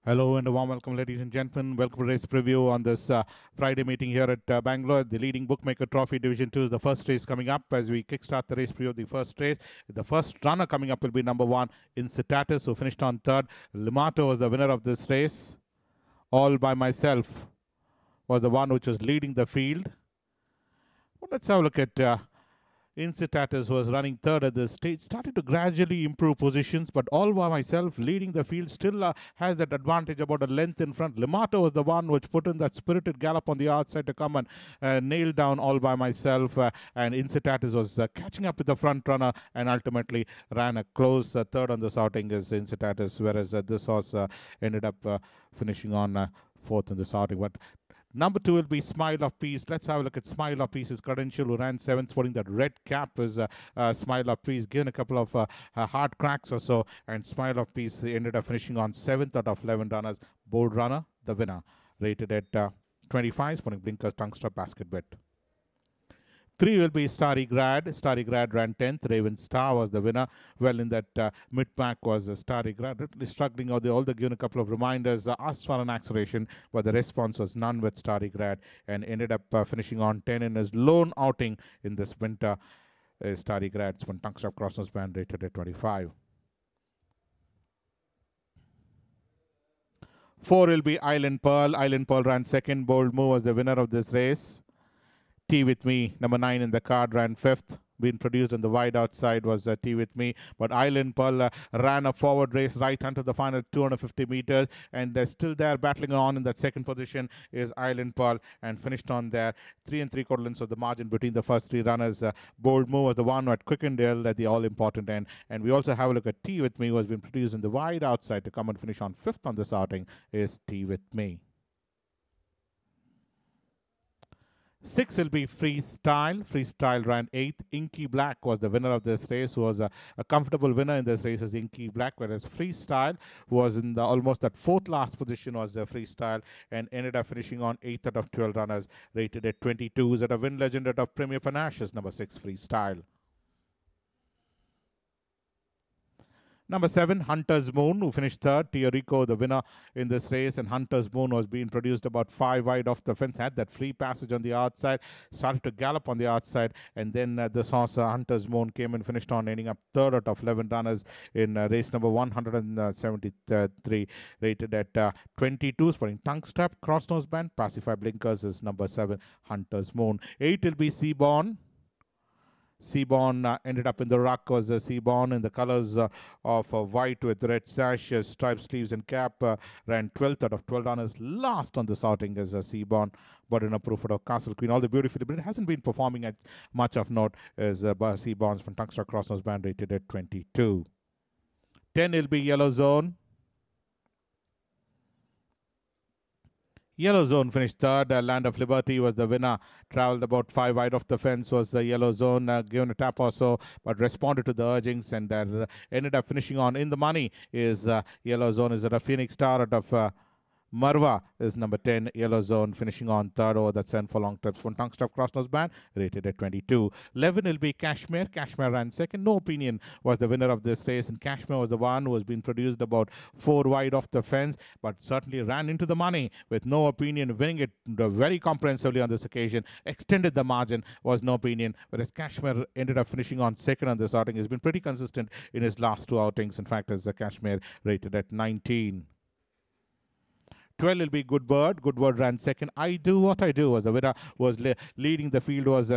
Hello and a warm welcome, ladies and gentlemen. Welcome to race preview on this Friday meeting here at Bangalore. The leading bookmaker trophy Division 2 is the first race coming up as we kickstart the race preview of the first race. The first runner coming up will be number 1, Incitatus, who finished on third. Limato was the winner of this race. All by Myself was the one which was leading the field. Well, let's have a look at Incitatus, who was running third at this stage, started to gradually improve positions, but All by Myself leading the field still has that advantage about a length in front. Limato was the one which put in that spirited gallop on the outside to come and nail down All by Myself, and Incitatus was catching up with the front runner and ultimately ran a close third on this outing as Incitatus, whereas this horse ended up finishing on fourth in this outing. But number 2 will be Smile of Peace. Let's have a look at Smile of Peace's credential, who ran 7th, sporting that red cap. Is Smile of Peace, given a couple of hard cracks or so, and Smile of Peace ended up finishing on 7th out of 11 runners. Bold Runner, the winner, rated at 25, sporting blinkers, tongue strap, basket bet. 3 will be Starry Grad. Starry Grad ran 10th. Raven Star was the winner. Well, in that mid-pack was Starry Grad. Literally struggling. All the given a couple of reminders. Asked for an acceleration, but the response was none with Starry Grad, and ended up finishing on 10 in his lone outing in this winter. Starry Grad's one tongue strap crossnose band rated at 25. 4 will be Island Pearl. Island Pearl ran 2nd. Bold Move was the winner of this race. Tea With Me, number 9 in the card, ran 5th. Being produced on the wide outside was Tea With Me. But Island Pearl ran a forward race right until the final 250 meters, and still there battling on in that second position is Island Pearl, and finished on there 3 3/4 lengths of the margin between the first 3 runners. Bold Move was the one who had Quickendale at the all-important end. And we also have a look at Tea With Me, who has been produced in the wide outside to come and finish on 5th on this outing, is Tea With Me. 6 will be Freestyle. Freestyle ran 8th. Inky Black was the winner of this race, who was a comfortable winner in this race as Inky Black, whereas Freestyle, who was in the almost that 4th last position, was Freestyle, and ended up finishing on 8th out of 12 runners, rated at 22. Is at a win legend out of Premier Panache is number 6, Freestyle. Number 7, Hunter's Moon, who finished third. Teorico, the winner in this race, and Hunter's Moon was being produced about 5 wide off the fence, had that free passage on the outside, started to gallop on the outside, and then this horse, Hunter's Moon, came and finished on ending up third out of 11 runners in race number 173, rated at 22, sporting tongue strap, cross nose band, pacify blinkers is number 7, Hunter's Moon. 8 will be Seaborn. Seaborn ended up in the ruck, was Seaborn in the colors of white with red sash, striped sleeves and cap. Ran 12th out of 12 runners. Last on this outing is Seaborn, but in a proof of Castle Queen. All the beautifully, but it hasn't been performing at much of note is Seaborn's from Tungstar Crossnose band rated at 22. 10 will be Yellow Zone. Yellow Zone finished third. Land of Liberty was the winner. Traveled about 5 wide off the fence was Yellow Zone, given a tap or so, but responded to the urgings and ended up finishing on in the money. Is Yellow Zone is a Phoenix Star out of Marwa is number 10, Yellow Zone, finishing on third over that 7 for long trips. One tongue stuff crossnose band, rated at 22. 11 will be Kashmir. Kashmir ran 2nd. No Opinion was the winner of this race, and Kashmir was the one who has been produced about 4 wide off the fence, but certainly ran into the money with No Opinion, winning it very comprehensively on this occasion. Extended the margin, was No Opinion, whereas Kashmir ended up finishing on 2nd on this outing. He's been pretty consistent in his last 2 outings. In fact, as Kashmir rated at 19. 12 will be Good Word. Good Word ran 2nd. I Do What I Do was the winner, was leading the field, was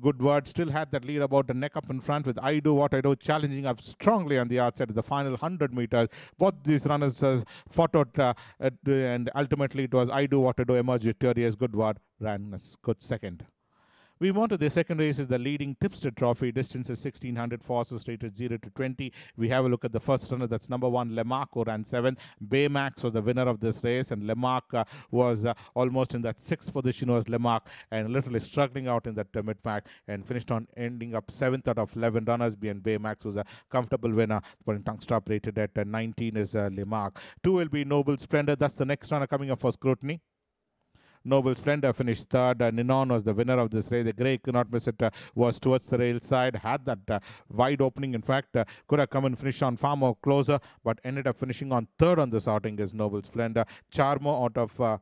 Good Word. Still had that lead about the neck up in front with I Do What I Do challenging up strongly on the outside of the final 100 meters. Both these runners fought out and ultimately it was I Do What I Do emerged victorious. Good Word ran a good 2nd. We move on to the second race, is the leading Tipster Trophy. Distance is 1600, forces rated 0 to 20. We have a look at the first runner. That's number 1, Lemark, who ran 7th. Baymax was the winner of this race, and Lemark was almost in that 6th position was Lemark, and literally struggling out in that mid-pack, and finished on ending up 7th out of 11 runners. And Baymax was a comfortable winner, but tongue stop rated at 19 is Lemark. 2 will be Noble Splendor. That's the next runner coming up for scrutiny. Noble Splendor finished third. Ninon was the winner of this race. The grey, could not miss it, was towards the rail side, had that wide opening. In fact, could have come and finished on far more closer, but ended up finishing on third on this outing is Noble Splendor. Charmo out of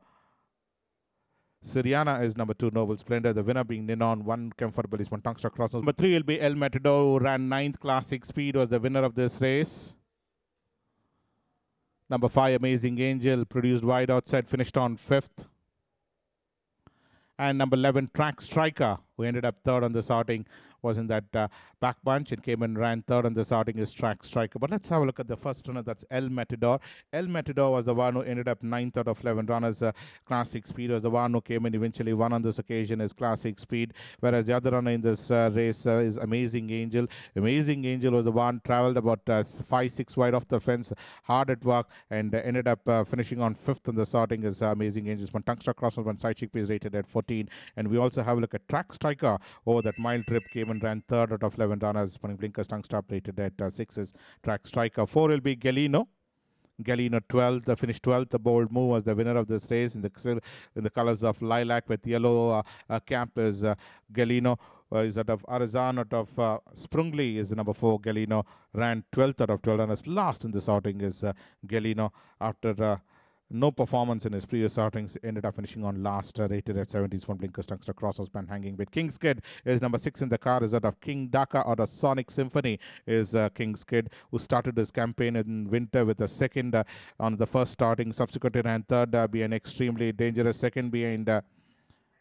Siriana is number 2, Noble Splendor. The winner being Ninon, one comfortable is one Tungster Cross. Number 3 will be El Matador, who ran 9th. Classic Speed was the winner of this race. Number 5, Amazing Angel, produced wide outside, finished on 5th. And number 11, Track Striker, who ended up third on this outing, was in that back bunch and came and ran third on this outing is Track Striker. But let's have a look at the first runner, that's El Matador. El Matador was the one who ended up 9th out of 11 runners. Classic Speed was the one who came and eventually won on this occasion is Classic Speed, whereas the other runner in this race is Amazing Angel. Amazing Angel was the one, traveled about 5-6 wide off the fence, hard at work, and ended up finishing on 5th on the outing is Amazing Angels. One Tungster Cross was one side chick is rated at 14. And we also have a look at Track Striker over that mile trip, came and ran 3rd out of 11 runners. Spinning Blinkers tongue stop rated at 6 is Track Striker. 4 will be Galino. Galino 12th, finished 12th. The Bold Move was the winner of this race in the colors of lilac with yellow cap is Galino. Is out of Arizan, out of Sprungli is the number 4. Galino ran 12th out of 12 runners. Last in this outing is Galino after no performance in his previous outings, ended up finishing on last, rated at 70s from Blinkers Tungster Crosshouse band hanging bit. King's Kid is number 6 in the car, is that of King Daka or the Sonic Symphony is King's Kid, who started his campaign in winter with a second on the first starting, subsequently ran third behind Extremely Dangerous, second behind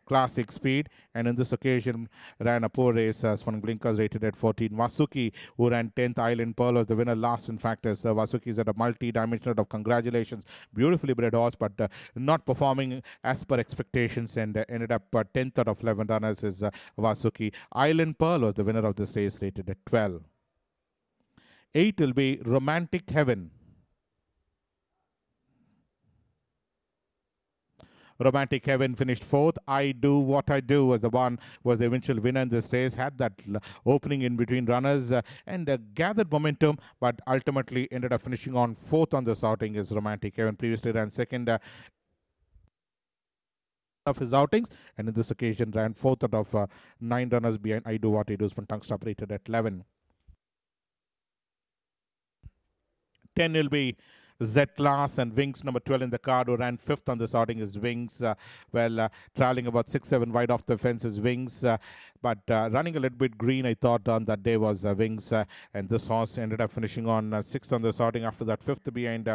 Classic Speed, and in this occasion ran a poor race. Spun Blinkers rated at 14. Vasuki, who ran 10th. Island Pearl was the winner last. In fact, as Vasuki is at a multi-dimensional of congratulations. Beautifully bred horse, but not performing as per expectations, and ended up 10th out of 11 runners is Vasuki. Island Pearl was the winner of this race, rated at 12. 8 will be Romantic Heaven. Romantic Heaven finished 4th. I Do What I Do was the eventual winner in this race. Had that opening in between runners and gathered momentum, but ultimately ended up finishing on 4th on this outing is Romantic Heaven. Previously ran 2nd of his outings, and in this occasion ran 4th out of 9 runners behind I Do What I Do from tongue stop rated at 11. 10 will be Z-Class and Wings, number 12 in the card, who ran 5th on this outing is Wings. Traveling about 6-7 wide off the fence is Wings, but running a little bit green, I thought, on that day was Wings. And this horse ended up finishing on 6th on this outing. After that, 5th behind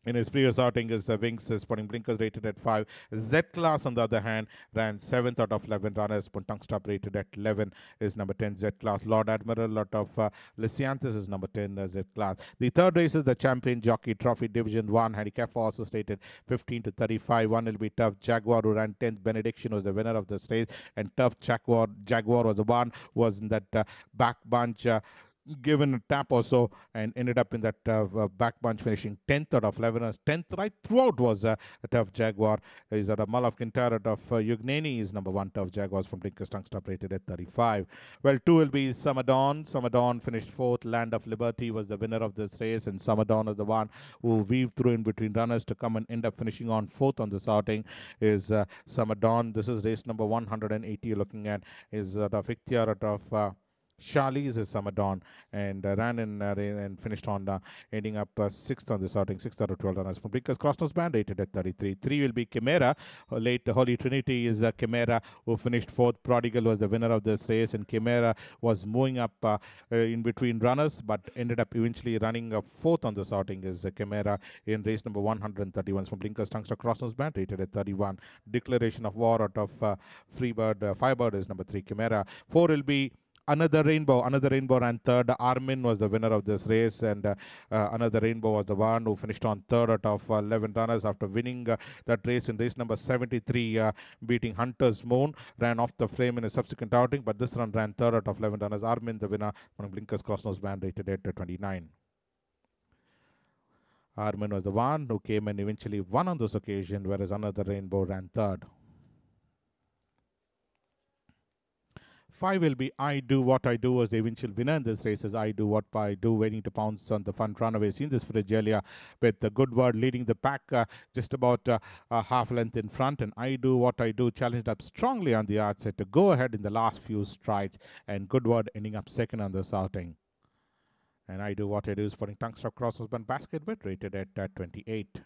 in his previous outing is Wings, is putting Blinkers rated at 5. Z-Class, on the other hand, ran 7th out of 11 runners. Tongue stop rated at 11 is number 10, Z-Class. Lord Admiral out of Lysianthus is number 10, Z-Class. The third race is the Champion Jockey Trophy Division 1. Handicap horses rated 15 to 35. One will be Tough Jaguar, who ran 10th. Benediction was the winner of this race. And Tough Jaguar was the one who was in that back bunch. Given a tap or so, and ended up in that back bunch, finishing 10th out of 11. 10th right throughout was a Tough Jaguar. Is at a Mull of Kintar out of Yugnani is number 1. Tough Jaguars from Blinkers tongue stop rated at 35. Well, 2 will be Summer Dawn. Summer Dawn finished 4th. Land of Liberty was the winner of this race, and Summer Dawn is the one who weaved through in between runners to come and end up finishing on 4th on this outing is Summer Dawn. This is race number 180 you're looking at, is out of Ikhtiar out of Charlie's is Summer Dawn, and ran in and finished on ending up 6th on this outing, 6th out of 12 runners. From Blinkers Crossnose band rated at 33. 3 will be Chimera. Late Holy Trinity is Chimera, who finished 4th. Prodigal was the winner of this race, and Chimera was moving up in between runners, but ended up eventually running 4th on this outing is Chimera in race number 131. From Blinkers Tungster Crossnose band rated at 31. Declaration of War out of Freebird. Firebird is number 3. Chimera. 4 will be Another Rainbow ran 3rd. Armin was the winner of this race, and Another Rainbow was the one who finished on 3rd out of 11 runners after winning that race in race number 73, beating Hunter's Moon. Ran off the frame in a subsequent outing, but this run ran 3rd out of 11 runners. Armin, the winner, on Blinkers Crossnose band rated at 29. Armin was the one who came and eventually won on this occasion, whereas Another Rainbow ran 3rd. 5 will be I Do What I Do as the eventual winner in this race, as I Do What I Do, waiting to pounce on the front runaway. Seen this for Regalia with the Good Word leading the pack just about a half length in front, and I Do What I Do challenged up strongly on the outside to go ahead in the last few strides, and Good Word ending up second on this outing. And I Do What I Do is putting Tungster Crosshusband basket bet rated at 28.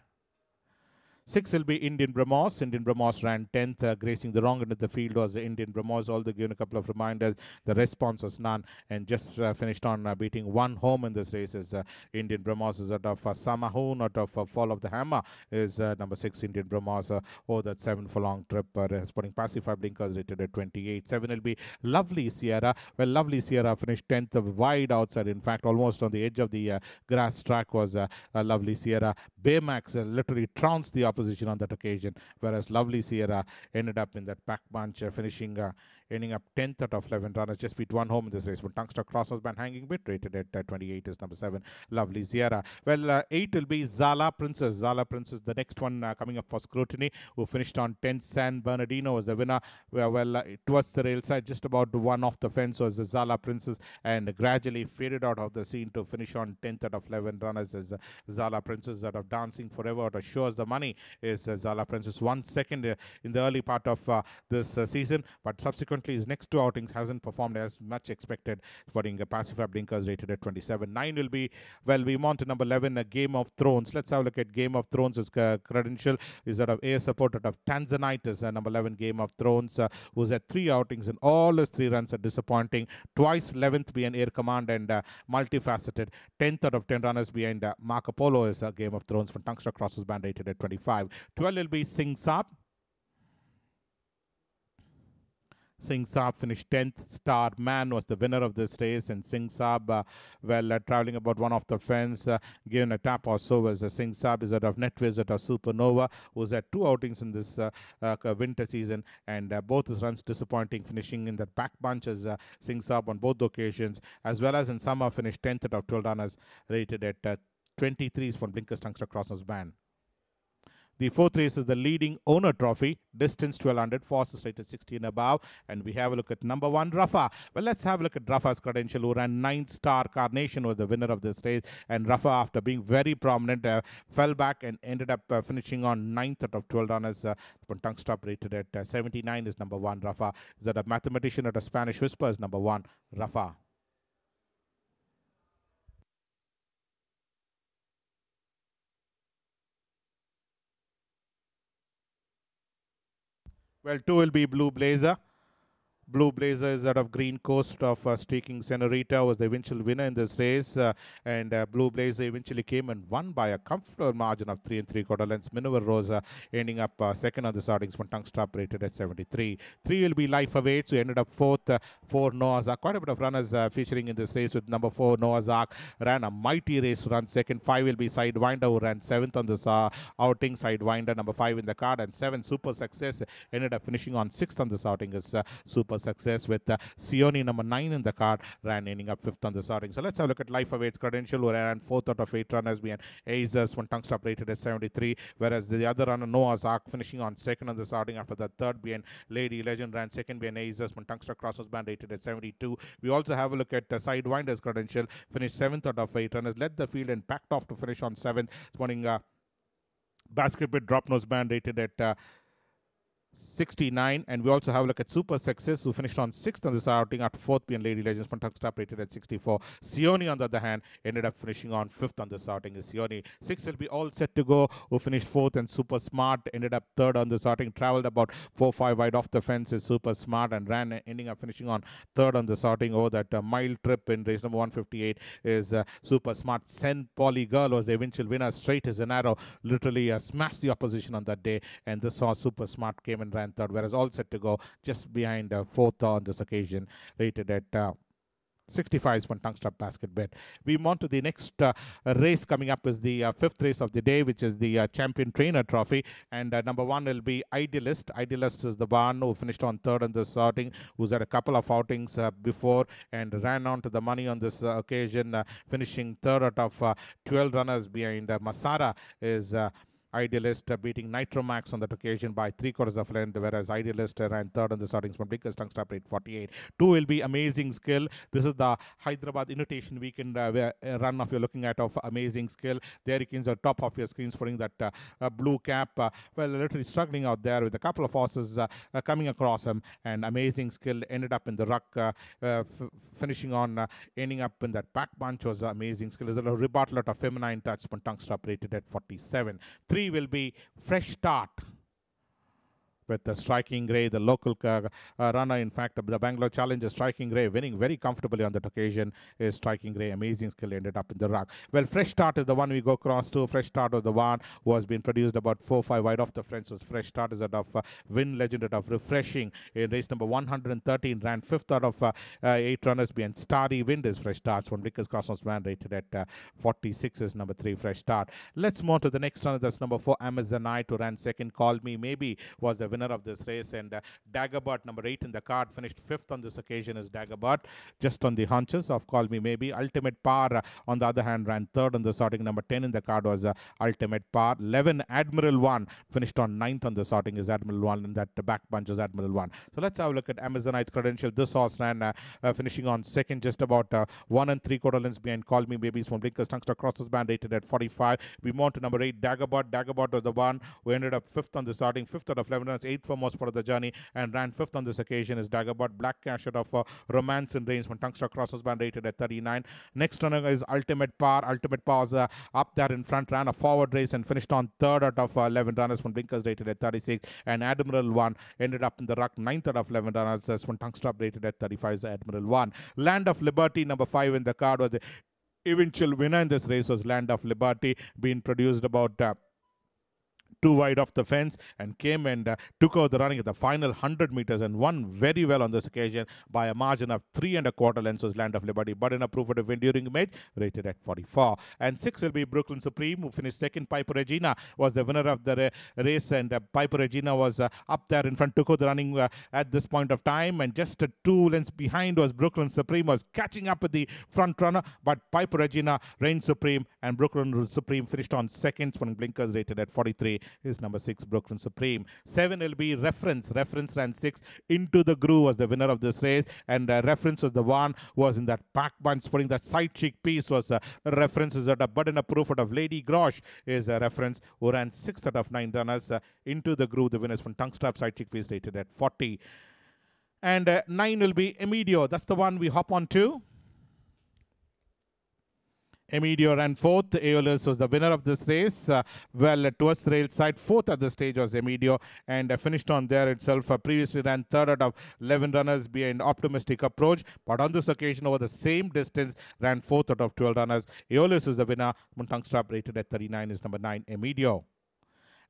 6 will be Indian Brahmos. Indian Brahmos ran 10th, gracing the wrong end of the field was the Indian Brahmos. Although given a couple of reminders, the response was none, and just finished on beating one home in this race. Is Indian Brahmos is out of Samahoon, out of Fall of the Hammer is number 6 Indian Brahmos. That 7 for long trip, putting pacified blinkers rated at 28. 7 will be Lovely Sierra. Well, Lovely Sierra finished 10th, wide outside. In fact, almost on the edge of the grass track was Lovely Sierra. Baymax literally trounced the opposition on that occasion, whereas Lovely Sierra ended up in that pack bunch, ending up 10th out of 11 runners, just beat one home in this race. But Tungster Crosshusband hanging bit rated at 28 is number 7, Lovely Sierra. Well, 8 will be Zala Princess. Zala Princess, the next one coming up for scrutiny, who finished on 10th. San Bernardino was the winner. Towards the rail side, just about one off the fence was the Zala Princess, and gradually faded out of the scene to finish on 10th out of 11 runners as Zala Princess. Out of Dancing Forever, out of Shows the Money is Zala Princess. 1 second in the early part of this season, but subsequently his next 2 outings hasn't performed as much expected, putting pacified blinkers rated at 27. 9 will be, well, we on to number 11, Game of Thrones. Let's have a look at Game of Thrones. His credential is out of air support out of Tanzanitis, number 11 Game of Thrones, who's had 3 outings and all his 3 runs are disappointing. Twice 11th behind Air Command and multifaceted. 10th out of 10 runners behind Marco Polo is Game of Thrones from Tungster Crosshusband rated at 25. 12 will be Sing Saab. Sing Saab finished 10th. Star Man was the winner of this race, and Sing Saab, traveling about one off the fence, given a tap or so, was Sing Saab is out of Netwiz, out of Supernova, who's had 2 outings in this winter season, and both his runs disappointing, finishing in the back bunch as Sing Saab on both occasions, as well as in summer finished 10th out of 12 runners, rated at 23 from Blinkers Tungster Crosshusband. The 4th race is the Leading Owner Trophy, distance 1200, fastest rated 60 and above. And we have a look at number 1, Rafa. Well, let's have a look at Rafa's credential, who ran 9th. Star Carnation was the winner of this race. And Rafa, after being very prominent, fell back and ended up finishing on 9th out of 12 runners. Tongue stop rated at 79 is number 1, Rafa. Is that a mathematician at a Spanish Whispers, number 1, Rafa. Well, 2 will be Blue Blazer. Blue Blazer is out of Green Coast of Streaking Senorita, was the eventual winner in this race, and Blue Blazer eventually came and won by a comfortable margin of 3 3/4 lengths. Minerva Rose ending up second on the startings from Tongue Stop rated at 73. 3 will be Life Awaits, who ended up 4th. 4 Noah's Ark. Quite a bit of runners featuring in this race, with number 4 Noah's Ark ran a mighty race, run second. 5 will be Sidewinder, who ran 7th on this outing. Sidewinder number 5 in the card, and 7 Super Success ended up finishing on 6th on this outing is Super Success, with Sioni number 9 in the card, ran ending up 5th on the starting. So let's have a look at Life Awaits credential, who ran 4th out of 8 runners behind Azers, one Tongue Stop rated at 73, whereas the other runner Noah's Ark finishing on 2nd on the starting after the 3rd behind Lady Legend, ran 2nd behind Azers, one Tongue Stop Crosshusband rated at 72. We also have a look at Sidewinder's credential, finished 7th out of 8 runners, led the field and packed off to finish on 7th, spawning Basketball Drop Nose Band rated at 69, and we also have a look at Super Success, who finished on 6th on this outing after 4th being Lady Legends. Tongue Stop rated at 64. Sioni, on the other hand, ended up finishing on 5th on this outing. Is Sioni. 6 will be All Set to Go, who finished 4th, and Super Smart ended up 3rd on this outing. Traveled about 4-5 wide off the fence is Super Smart, and ran ending up finishing on 3rd on this outing. Oh, that mile trip in race number 158 is Super Smart. Sen Polly Girl was the eventual winner, straight as an arrow, literally smashed the opposition on that day, and this saw Super Smart came and ran 3rd, whereas All Set to Go just behind 4th on this occasion, rated at 65 for Tongue Stop basket bet. We move on to the next race coming up is the 5th race of the day, which is the Champion Trainer Trophy, and number 1 will be Idealist. Idealist is the one who finished on 3rd on this outing, who's had a couple of outings before and ran on to the money on this occasion, finishing 3rd out of 12 runners behind Masara is Idealist beating Nitromax on that occasion by 3/4 of length, whereas Idealist ran third on the starting from Blinkers tongue stop rate 48. 2 will be Amazing Skill. This is the Hyderabad Invitation Weekend run of you're looking at of Amazing Skill. There you can see on top of your screen putting that blue cap. Well, literally struggling out there with a couple of horses coming across him, and Amazing Skill ended up in the ruck, finishing on ending up in that back bunch was Amazing Skill. There's a rebuttal of Feminine Touch, tongue stop rated at 47. 3 will be Fresh Start with the Striking Grey, the local runner. In fact, the Bangalore Challenger, Striking Grey, winning very comfortably on that occasion is Striking Grey. Amazing Skill ended up in the ruck. Well, Fresh Start is the one we go across to. Fresh Start was the one who has been produced about 4-5 wide off the fence. Was Fresh Start is out of Win Legend, out of Refreshing in race number 113, ran 5th out of 8 runners behind Starry Wind is Fresh Starts. One Vickers Cosmos Man rated at 46 is number 3 Fresh Start. Let's move to the next runner. That's number 4 Amazonite, who ran second. Call Me Maybe was the winner of this race, and Dagobert, number 8 in the card, finished 5th on this occasion is Dagobert, just on the hunches of Call Me Maybe. Ultimate Power, on the other hand, ran 3rd on the sorting. Number 10 in the card was Ultimate Power. 11 Admiral 1 finished on 9th on the sorting is Admiral 1, and that back bunch is Admiral 1. So let's have a look at Amazonite's credential. This horse ran finishing on 2nd, just about 1 3/4 lengths behind Call Me Babies from Blinkers Tungster Crosses Band, rated at 45. We move on to number 8 Dagobert. Dagobert was the one who ended up 5th on the starting, 5th out of 11 runs, 8th for most part of the journey, and ran 5th on this occasion is Dagobert. Black Cash out of Romance in Range from Tungster Crosses Band, rated at 39. Next runner is Ultimate Power. Ultimate Power was up there in front, ran a forward race and finished on 3rd out of 11 runners from Blinkers, rated at 36. And Admiral 1 ended up in the ruck, 9th out of 11 runners from Tungster, rated at 35 is Admiral 1. Land of Liberty, number 5 in the card, was the eventual winner in this race was Land of Liberty, being produced about 2 wide off the fence, and came and took over the running at the final 100 meters and won very well on this occasion by a margin of 3 1/4 lengths was Land of Liberty, but in a proof of enduring image, rated at 44. And 6 will be Brooklyn Supreme, who finished 2nd. Piper Regina was the winner of the race, and Piper Regina was up there in front, took over the running at this point of time, and just 2 lengths behind was Brooklyn Supreme, was catching up with the front runner, but Piper Regina reigned supreme, and Brooklyn Supreme finished on 2nd, when Blinkers, rated at 43 is number 6 Brooklyn Supreme. 7 will be Reference. Reference ran 6. Into the Groove was the winner of this race, and Reference was the one who was in that pack bunch, putting that side cheek piece was Reference is at a but in a proof out of Lady Grosh is Reference, who ran 6th out of 9 runners. Into the Groove, the winners from Tongue Strap side cheek piece, rated at 40. And 9 will be Emidio. That's the one we hop on to. Emidio ran 4th. Aeolus was the winner of this race. Well, towards the rail side, 4th at the stage was Emidio, and finished on there itself. Previously ran 3rd out of 11 runners behind Optimistic Approach, but on this occasion, over the same distance, ran 4th out of 12 runners. Aeolus is the winner. Muntang Strap, rated at 39 is number 9 Emidio.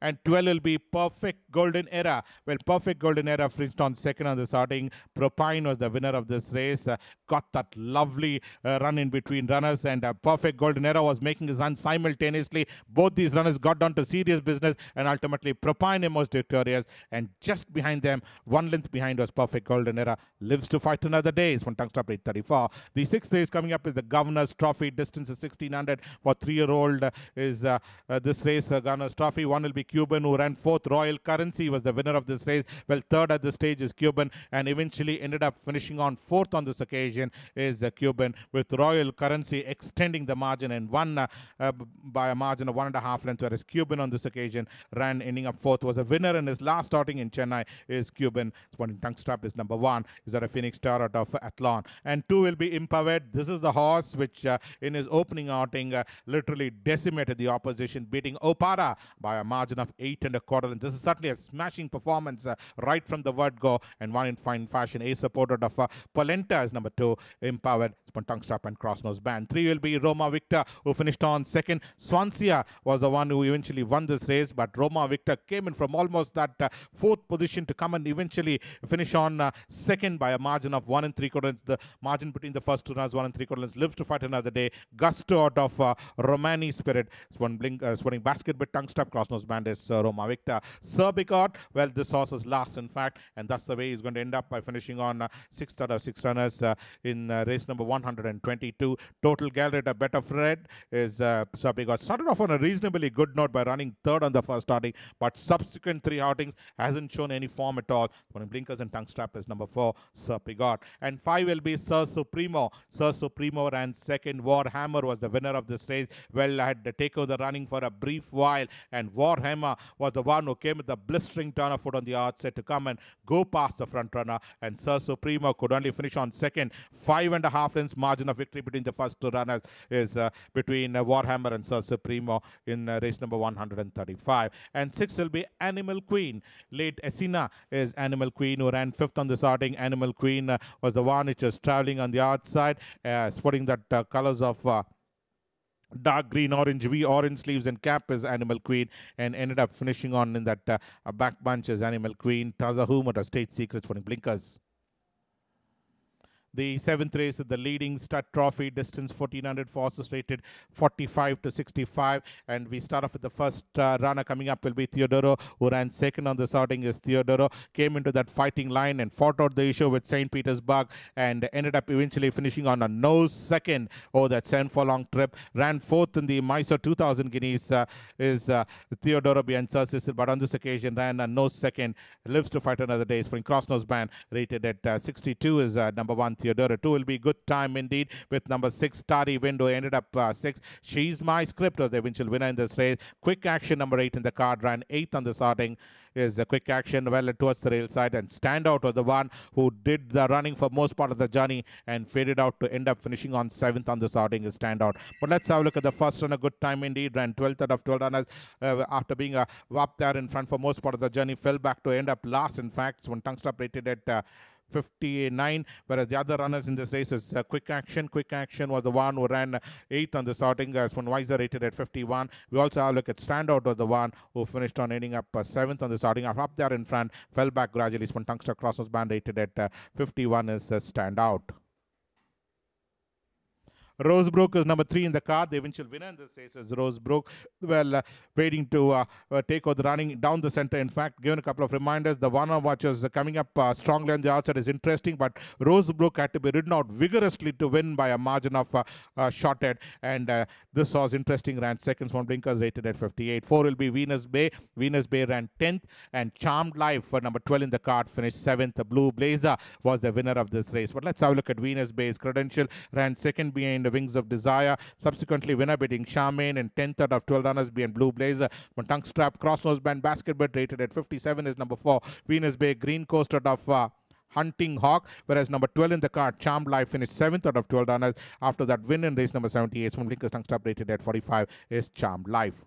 And 12 will be Perfect Golden Era. Well, Perfect Golden Era finished on 2nd on the starting. Propine was the winner of this race. Got that lovely run in between runners, and Perfect Golden Era was making his run simultaneously. Both these runners got down to serious business, and ultimately Propine emerged victorious. And just behind them, 1 length behind, was Perfect Golden Era. Lives to fight another day. It's one tongue stop rate 34. The 6th race coming up is the Governor's Trophy. Distance is 1600 for 3-year-old is this race, Governor's Trophy. 1 will be Cuban, who ran 4th. Royal Currency was the winner of this race. Well, 3rd at the stage is Cuban, and eventually ended up finishing on 4th on this occasion is Cuban, with Royal Currency extending the margin and won by a margin of 1.5 lengths, whereas Cuban on this occasion ran ending up 4th. Was a winner in his last outing in Chennai is Cuban. One tongue strap is number 1. Is that a Phoenix Star out of Athlon. And 2 will be Empowered. This is the horse which in his opening outing literally decimated the opposition, beating Opara by a margin of 8 1/4. And this is certainly a smashing performance right from the word go, and one in fine fashion. A supported of Polenta is number 2, Empowered, tongue strap and cross nose band. 3 will be Roma Victor, who finished on 2nd. Swansea was the one who eventually won this race, but Roma Victor came in from almost that 4th position to come and eventually finish on 2nd by a margin of 1 3/4. The margin between the first 2 runners, 1 3/4, lives to fight another day. Gusto out of Romani Spirit, swinging basket with tongue strap, cross nose band is Roma Victor. Sir Bicot, well, this horse is last, in fact, and that's the way he's going to end up by finishing on 6th out of 6 runners in race number 122. Total Gallery, a better Fred is Sir Bicot. Started off on a reasonably good note by running third on the first outing, but subsequent 3 outings hasn't shown any form at all. One blinkers and tongue strap is number 4, Sir Bicot. And 5 will be Sir Supremo. Sir Supremo ran second. Warhammer was the winner of this race. Well, I had to take over the running for a brief while, and Warhammer was the one who came with a blistering turn of foot on the outset to come and go past the front runner, and Sir Supremo could only finish on second. 5.5 lengths margin of victory between the first 2 runners is between Warhammer and Sir Supremo in race number 135. And 6 will be Animal Queen. Late Essina is Animal Queen, who ran 5th on the starting. Animal Queen was the one which was traveling on the outside, sporting that colors of dark green, orange V, orange sleeves and cap is Animal Queen, and ended up finishing on in that back bunch as Animal Queen. Tazahum at State Secrets for blinkers. The 7th race is the leading stud trophy, distance 1400, horses rated 45 to 65. And we start off with the first runner coming up will be Theodoro, who ran second on the starting is Theodoro. Came into that fighting line and fought out the issue with St. Petersburg and ended up eventually finishing on a nose second over that 7 furlong trip. Ran 4th in the Mysore 2000 guineas is Theodoro behind Sir Cecil, but on this occasion ran a nose second. Lives to fight another day. For cross nose band rated at 62 is number 1 Theodoro. 2 will be good time indeed with number 6 Starry Window, ended up 6. She's My Script was the eventual winner in this race. Quick Action number 8 in the card ran 8th on the starting is the Quick Action, well towards the rail side, and Standout was the one who did the running for most part of the journey and faded out to end up finishing on 7th on the starting is Standout. But let's have a look at the first run. A good time indeed, ran 12th out of 12 runners after being up there in front for most part of the journey, fell back to end up last. In fact, one tongue stop rated at 59, whereas the other runners in this race is Quick Action. Quick Action was the one who ran 8th on the starting, as one Weiser rated at 51. We also have a look at Standout was the one who finished on ending up 7th on the starting. Up there in front, fell back gradually. One Tungster Crossnose Band rated at 51 is Standout. Rosebrook is number 3 in the card. The eventual winner in this race is Rosebrook. Well, waiting to take over the running down the center. In fact, given a couple of reminders, the one which is coming up strongly on the outside is interesting, but Rosebrook had to be ridden out vigorously to win by a margin of short head. And this was interesting. Ran second. One blinkers rated at 58. 4 will be Venus Bay. Venus Bay ran 10th, and Charmed Life for number 12 in the card finished 7th. The Blue Blazer was the winner of this race. But let's have a look at Venus Bay's credential. Ran second behind the Wings of Desire. Subsequently, winner beating Charmaine, and 10th out of 12 runners behind Blue Blazer. One tongue strap cross nose band basketball rated at 57 is number 4 Venus Bay. Green Coast out of Hunting Hawk, whereas number 12 in the card, Charmed Life, finished 7th out of 12 runners after that win in race number 78. From Blinkers tongue strap rated at 45 is Charmed Life.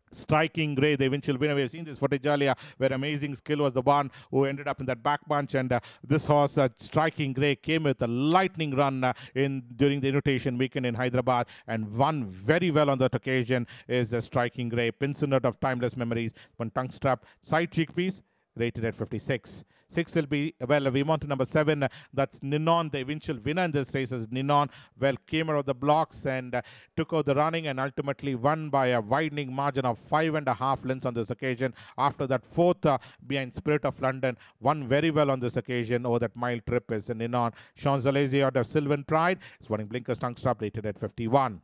Striking Grey, the eventual winner. We have seen this footage earlier where Amazing Skill was the one who ended up in that back bunch, and this horse, Striking Grey, came with a lightning run during the invitation weekend in Hyderabad and won very well on that occasion is Striking Grey. Pinson out of Timeless Memories. One tongue strap side cheek piece rated at 56. 6 will be, well, we want to number 7. That's Ninon. The eventual winner in this race is Ninon. Well, came out of the blocks and took out the running and ultimately won by a widening margin of 5.5 lengths on this occasion. After that, 4th behind Spirit of London. Won very well on this occasion over that mile trip is Ninon. Champs-Élysées out of Sylvan Pride. It's running blinkers tongue stop rated at 51.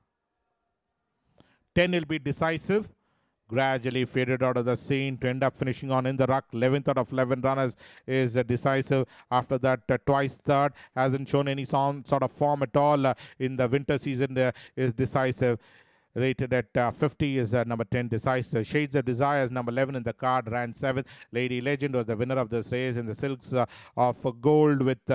10 will be Decisive. Gradually faded out of the scene to end up finishing on In the Ruck. 11th out of 11 runners is Decisive. After that, twice third. Hasn't shown any sort of form at all in the winter season is Decisive. Rated at 50 is number 10 Decisive. Shades of Desire is number 11 in the card. Ran 7th. Lady Legend was the winner of this race in the silks of gold with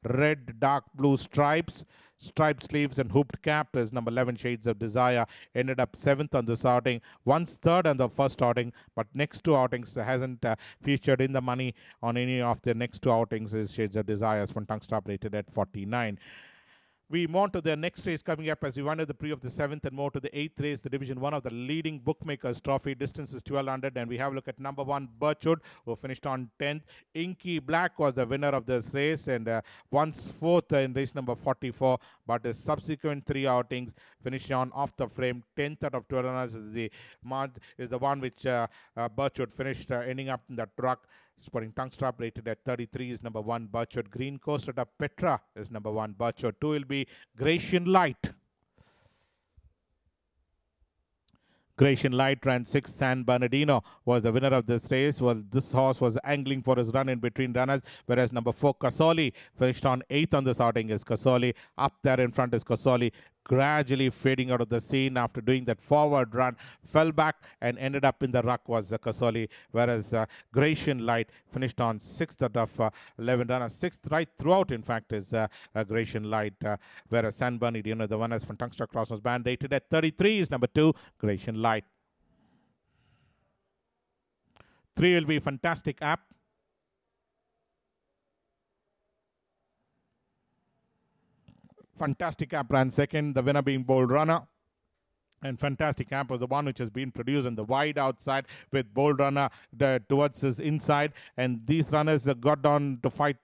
red dark blue stripes. Striped sleeves and hooped cap is number 11 Shades of Desire. Ended up 7th on this outing. Once third on the first outing, but next 2 outings hasn't featured in the money on any of the next 2 outings is Shades of Desire. One tongue stop rated at 49. We move on to the next race coming up as we wind up the pre of the 7th and more to the 8th race, the Division 1 of the leading Bookmakers Trophy. Distance is 1200, and we have a look at number 1, Birchwood, who finished on 10th. Inky Black was the winner of this race and once 4th in race number 44, but his subsequent 3 outings finished on off the frame. 10th out of 12 runners is the one which Birchwood finished, ending up in the truck. Sporting Tongue Strap rated at 33 is number 1, Birchwood. Green Coast at Petra is number 1, Birchwood. 2 will be Gratian Light. Gratian Light ran 6th. San Bernardino was the winner of this race. Well, this horse was angling for his run in between runners, whereas number 4, Casoli, finished on 8th on this outing. Is Casoli. Up there in front is Casoli, gradually fading out of the scene after doing that forward run, fell back and ended up in the ruck was Casoli, whereas Gratian Light finished on 6th out of 11 runners. 6th right throughout, in fact, is Gratian Light, whereas San Bernardino, the winners from Tungsten Crossnose Band, rated at 33 is number 2, Gratian Light. 3 will be Fantastic App. Fantastic App ran 2nd, the winner being Bold Runner. And Fantastic App was the one which has been produced on the wide outside with Bold Runner towards his inside. And these runners got down to fight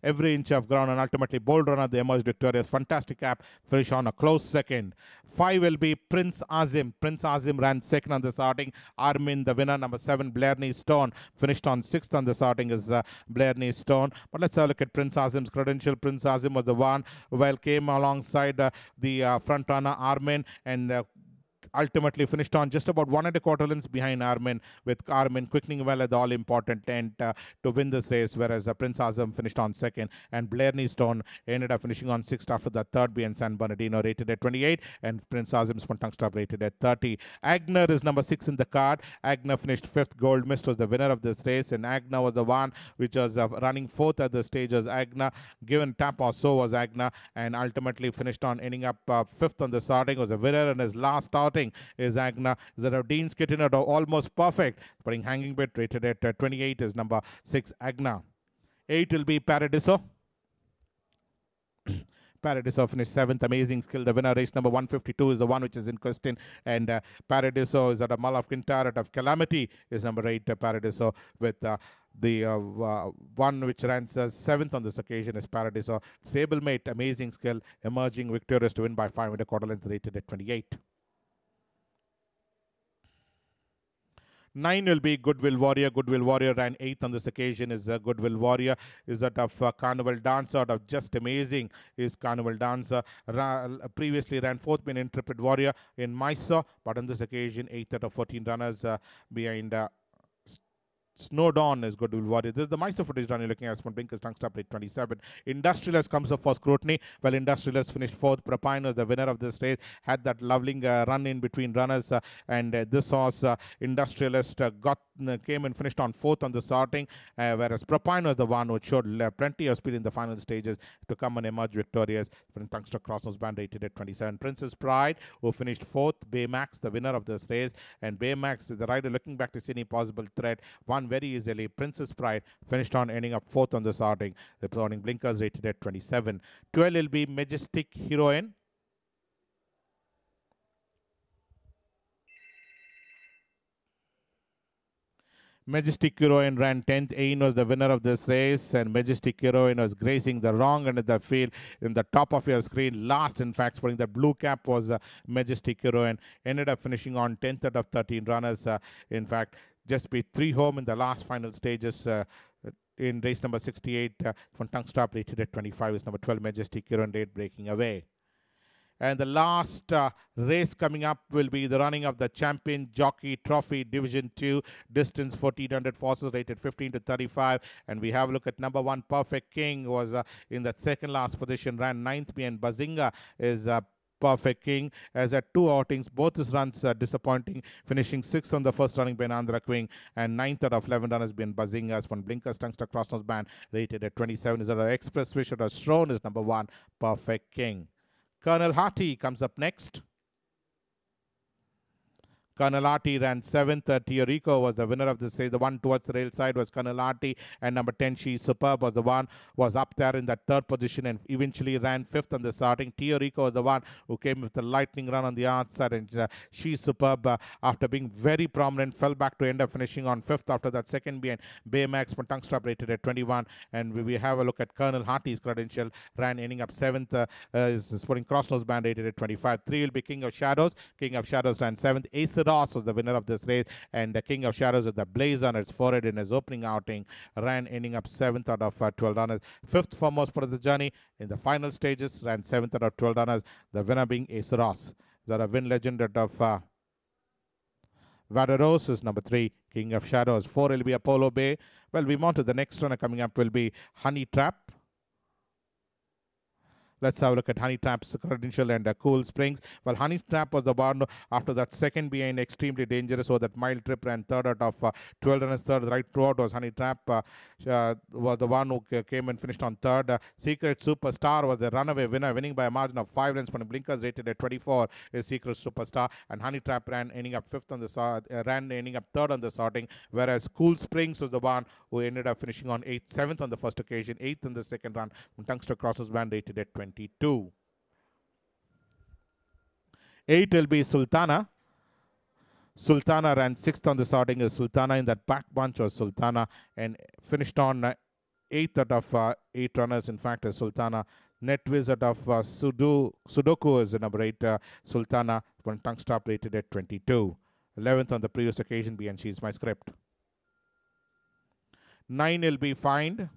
every inch of ground. And ultimately, Bold Runner, they emerged victorious. Fantastic App finished on a close 2nd. 5 will be Prince Azim. Prince Azim ran 2nd on this outing. Armin, the winner. Number 7, Blairney Stone, finished on 6th on this outing is Blairney Stone. But let's have a look at Prince Azim's credential. Prince Azim was the one who came alongside the front runner, Armin, and ultimately finished on just about 1 1/4 lengths behind Armin, with Armin quickening well at the all-important end to win this race, whereas Prince Azam finished on 2nd, and Blairney Stone ended up finishing on 6th after the 3rd B, and San Bernardino rated at 28, and Prince Azam's Tongue Strap rated at 30. Agner is number 6 in the card. Agner finished 5th. Gold Mist was the winner of this race, and Agner was the one which was running 4th at the stage as Agner. Given tap or so was Agner, and ultimately finished on ending up 5th on the starting. Was a winner in his last outing is Agner. Dean's Kitten at almost perfect, putting hanging bit rated at 28 is number 6, Agner. 8 will be Paradiso. Paradiso finished 7th. Amazing Skill, the winner. Race number 152 is the one which is in question, and Paradiso is at a Mull of Kintaret of Calamity is number 8, Paradiso, with the one which ranks 7th on this occasion is Paradiso. Stablemate, Amazing Skill, emerging victorious to win by 5 1/4 length, rated at 28. 9 will be Goodwill Warrior. Goodwill Warrior ran 8th on this occasion. Is Goodwill Warrior is out of Carnival Dancer, out of Just Amazing is Carnival Dancer. Previously ran 4th being Intrepid Warrior in Mysore, but on this occasion 8th out of 14 runners behind Snow Dawn is Goodwill Warrior. This is the Meister footage done. You're looking at Blinkers Tongue Strap rate 27. Industrialist comes up for scrutiny. Well, Industrialist finished 4th. Propine was the winner of this race. Had that lovely run in between runners, and this horse, Industrialist, came and finished on 4th on the starting, whereas Propine was the one who showed plenty of speed in the final stages to come and emerge victorious. Tungster Crossnose Band rated at 27. Princess Pride, who finished 4th. Baymax, the winner of this race, and Baymax is the rider looking back to see any possible threat. One very easily. Princess Pride finished on ending up 4th on the starting. The Reporting Blinkers rated at 27. 12 will be Majestic Heroine. Majestic Heroine ran 10th. Ain was the winner of this race, and Majestic Heroine was grazing the wrong end of the field in the top of your screen. Last, in fact, sporting the blue cap was Majestic Heroine. Ended up finishing on 10th out of 13 runners. In fact, just beat 3 home in the last final stages. In race number 68, from Tongue Strap rated at 25 is number 12, Majestic Heroine, rate breaking away. And the last race coming up will be the running of the Champion Jockey Trophy Division 2, distance 1400, forces rated 15 to 35. And we have a look at number 1, Perfect King, who was in that second last position, ran 9th, and Bazinga is Perfect King, as at 2 outings, both his runs disappointing, finishing 6th on the first running by Andhra Queen, and 9th out of 11 runners been Bazingas from Blinkers Tungster Crossnose Band, rated at 27. Is that an Express Wish or Strone is number 1, Perfect King. Colonel Harty comes up next. Carnelati ran 7th. Teorico was the winner of this race. The one towards the rail side was Carnelati, and number 10, She's Superb, was the one was up there in that third position and eventually ran 5th on the starting. Teorico was the one who came with the lightning run on the outside, and She's Superb, after being very prominent, fell back to end up finishing on 5th after that second behind Baymax Tungstop rated at 21. And we have a look at Colonel Harty's credential, ran ending up 7th, is sporting crossnose band rated at 25. 3 will be King of Shadows. King of Shadows ran 7th. Ace Ross was the winner of this race, and the King of Shadows with the blaze on its forehead in his opening outing ran ending up 7th out of 12 runners. 5th for most part of the journey in the final stages, ran 7th out of 12 runners, the winner being Ace Ross. The win legend out of Vadaros is number 3, King of Shadows. 4 will be Apollo Bay. Well, we move on to the next runner coming up will be Honey Trap. Let's have a look at Honey Trap's credential and Cool Springs. Well, Honey Trap was the one after that second behind Extremely Dangerous, so that mile trip ran 3rd out of 12 runners. 3rd right throughout was Honey Trap, was the one who came and finished on 3rd. Secret Superstar was the runaway winner, winning by a margin of 5 runs from Blinkers rated at 24 is Secret Superstar, and Honey Trap ran ending up 5th on the ending up 3rd on the sorting, whereas Cool Springs was the one who ended up finishing on 8th, 7th on the first occasion, 8th in the second run. Tungster Crosses band rated at 22. 8 will be Sultana. Sultana ran 6th on the sorting as Sultana. In that back bunch was Sultana and finished on 8th out of 8 runners. In fact, Sultana. Netwiz out of Sudoku is the number 8. Sultana, one tongue stop rated at 22. 11th on the previous occasion, and she's my script. 9 will be Find.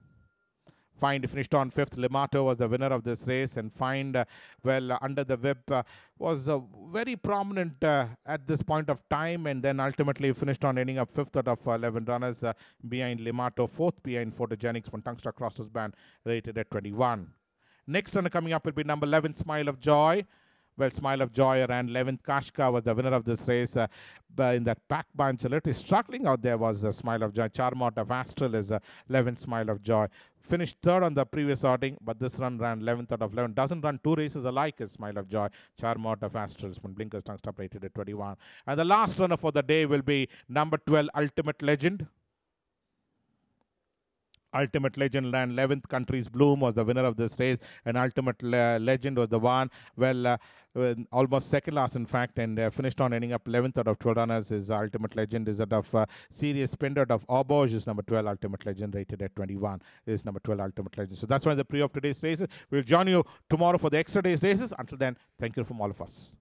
Find finished on 5th. Limato was the winner of this race, and Find, under the whip, was very prominent at this point of time, and then ultimately finished on ending up 5th out of 11 runners behind Limato, 4th behind Photogenics when Tungster crossed his band rated at 21. Next runner coming up will be number 11, Smile of Joy. Well, Smile of Joy ran 11th. Kashka was the winner of this race. In that pack bunch, a little struggling out there was Smile of Joy. Charmot of Astral is 11th Smile of Joy. Finished 3rd on the previous outing, but this run ran 11th out of 11. Doesn't run 2 races alike as Smile of Joy. Charmot of Astral when Blinkers tongue stop rated at 21. And the last runner for the day will be number 12, Ultimate Legend. Ultimate Legend ran 11th. Country's Bloom was the winner of this race, and Ultimate Legend was the one, almost second last in fact, and finished on ending up 11th out of 12 runners. Is Ultimate Legend is out of Serious Spender of Auberge is number 12. Ultimate Legend rated at 21 is number 12 Ultimate Legend. So that's why the pre of today's races. We'll join you tomorrow for the extra day's races. Until then, thank you from all of us.